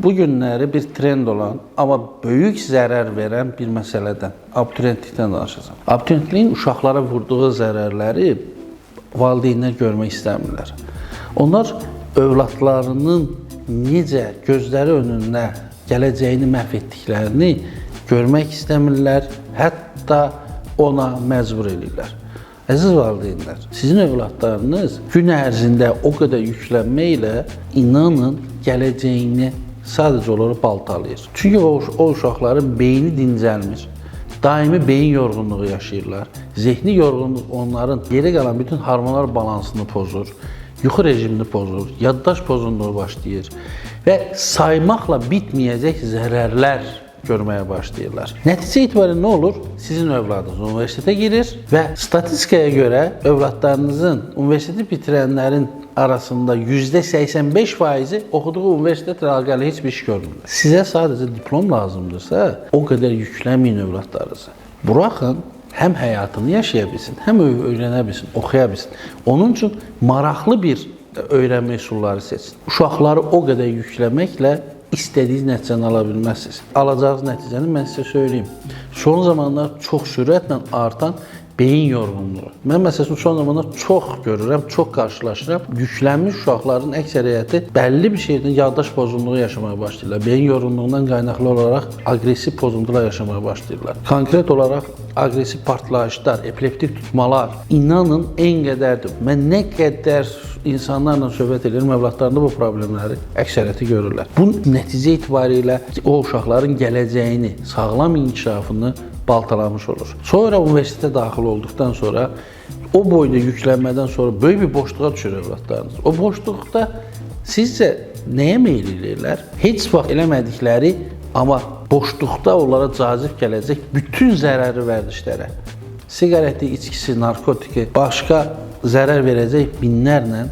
bu günləri bir trend olan, amma böyük zərər verən bir məsələdən, abituriyentlikdən danışacağım. Abituriyentliyin uşaqlara vurduğu zərərləri valideynlər görmək istəmirlər. Onlar övladlarının necə gözləri önündə gələcəyini məhv etdiklərini görmək istəmirlər, hətta ona məcbur edirlər. Əziz valideynlər, sizin övladlarınız gün ərzində o qədər yüklənməklə inanın gələcəyini sadəcə olaraq baltalayır. Çünki o uşaqların beyni dincəlmir. Daimi beyin yorğunluğu yaşayırlar. Zehni yorğunluq onların geri qalan bütün hormonal balansını pozur. Yuxu rejimini pozur, yaddaş pozunluğu başlayır və saymaqla bitməyəcək zərərlər görməyə başlayırlar. Nəticə itibarilə nə olur? Sizin övladınız universitetə girir və statistikaya görə övladlarınızın universiteti bitirənlərin arasında %85%-i oxuduğu universitetlə əlaqəli heç bir iş görmürlər. Sizə sadəcə diplom lazımdırsa, o qədər yükləməyin övladlarınızı. Buraxın, həm həyatını yaşaya bilsin, həm öyrənə bilsin, oxuya bilsin. Onun üçün maraqlı bir öyrənmə üsulları seçin. Uşaqları o qədər yükləməklə istədiyiniz nəticəni ala bilməzsiniz. Alacağınız nəticəni mən sizə söyleyeyim. Son zamanlar çox sürətlə artan beyin yorğunluğu. Mən məsələn son zamanlar çox görürəm, çox qarşılaşıram. Yüklənmiş uşaqların əksəriyyəti bəlli bir şeydən yaddaş pozunluğu yaşamaya başlayırlar. Beyin yorğunluğundan qaynaqlı olaraq aqressiv pozuntular yaşamaya başlayırlar. Konkret olaraq aqressiv partlayışlar, epileptik tutmalar, inanın en qədərdir. Mən nə qədər insanlarla söhbət edirəm, övladlarında bu problemləri əksəriyyəti görürlər. Bu nəticə itibarilə o uşaqların gələcəyini, sağlam inkişafını baltalamış olur. Sonra universitetə daxil olduqdan sonra o boyda yüklənmədən sonra böyük bir boşluğa düşür övladlarınız. O boşluqda sizcə nəyə meyil edirlər? Heç vaxt eləmədikləri, amma boşluqda onlara cazib gələcək bütün zərərli vərdişlərə, siqareti, içkisi, narkotiki, başqa zərər verəcək minlərlə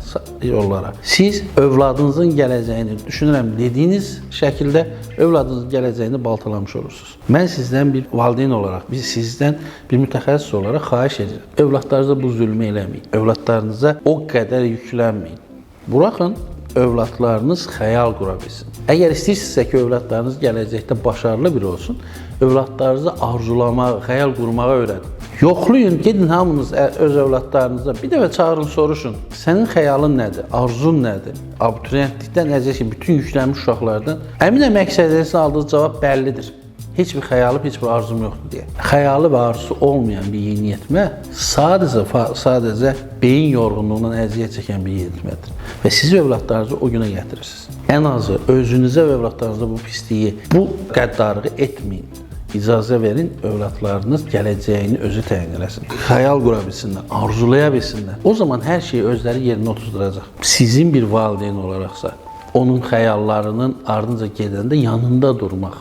yollara. Siz övladınızın gələcəyini, düşünürəm, dediyiniz şəkildə övladınızın gələcəyini baltalamış olursunuz. Mən sizdən bir valideyn olaraq, sizdən bir mütəxəssis olaraq xahiş edirəm. Övladlarınıza bu zülmü eləməyin. Övladlarınıza o qədər yüklənməyin. Buraxın, övladlarınız xəyal qura bilsin. Əgər istəyirsinizsə ki, övladlarınız gələcəkdə başarılı biri olsun, övladlarınızı arzulamağı, xəyal qurmağı öyrədin. Yoxlayın, gedin hamınız öz övladlarınıza bir dəfə çağırın, soruşun. Sənin xəyalın nədir, arzun nədir? Abituriyentlikdən əziz ki, bütün yüklənmiş uşaqlardan əminəm əksəriyyətinizin aldığı cavab bəllidir. Heç bir xəyalım, heç bir arzum yoxdur deyə. Xəyalı və arzusu olmayan bir yeniyetmə sadəcə beyin yorğunluğundan əziyyət çəkən bir yeniyetmədir. Və siz övladlarınızı o günə gətirirsiniz. Ən azı özünüzə və övladlarınıza bu pisliyi, bu qəddarlığı etməyin. İcazə verin, övladlarınız gələcəyini özü təyin eləsin. Xəyal qura bilsinlər, arzulaya bilsinlər. O zaman hər şeyi özləri yerinə oturtduracaq. Sizin bir valideyn olaraqsa, onun xəyallarının ardınca gedəndə yanında durmaq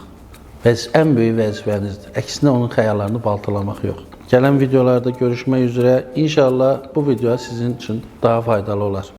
ən böyük vəzifənizdir. Əksinə onun xəyallarını baltalamaq yox. Gələn videolarda görüşmək üzrə. İnşallah bu video sizin üçün daha faydalı olar.